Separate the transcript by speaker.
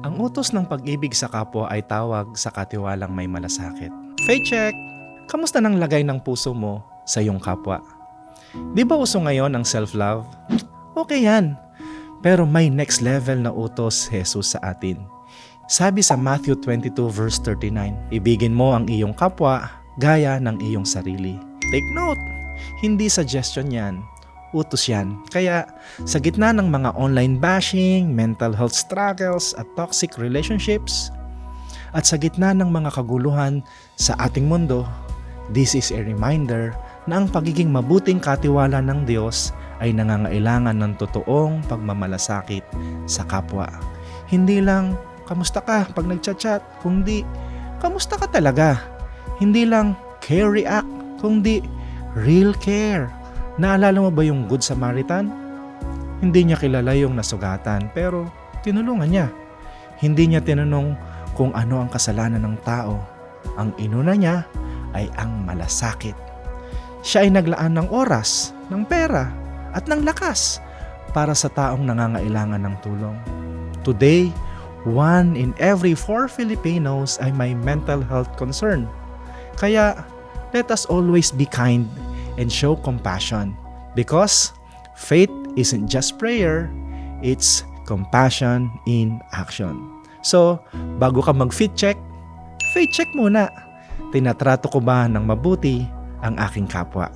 Speaker 1: Ang utos ng pag-ibig sa kapwa ay tawag sa katiwalang may malasakit. Faith check! Kamusta nang lagay ng puso mo sa iyong kapwa? Di ba uso ngayon ang self-love? Okay yan. Pero may next level na utos Jesus sa atin. Sabi sa Matthew 22 verse 39, ibigin mo ang iyong kapwa gaya ng iyong sarili. Take note, hindi suggestion yan. Utos yan. Kaya sa gitna ng mga online bashing, mental health struggles at toxic relationships, at sa gitna ng mga kaguluhan sa ating mundo, this is a reminder na ang pagiging mabuting katiwala ng Diyos ay nangangailangan ng totoong pagmamalasakit sa kapwa. Hindi lang, kamusta ka pag nagchat-chat, kundi, kamusta ka talaga? Hindi lang care react, kundi real care. Naalala mo ba yung Good Samaritan? Hindi niya kilala yung nasugatan pero tinulungan niya. Hindi niya tinanong kung ano ang kasalanan ng tao. Ang inuna niya ay ang malasakit. Siya ay naglaan ng oras, ng pera at ng lakas para sa taong nangangailangan ng tulong. Today, 1 in every 4 Filipinos ay may mental health concern. Kaya, let us always be kind and show compassion because faith isn't just prayer, it's compassion in action. So, bago ka mag-faith check muna. Tinatrato ko ba ng mabuti ang aking kapwa?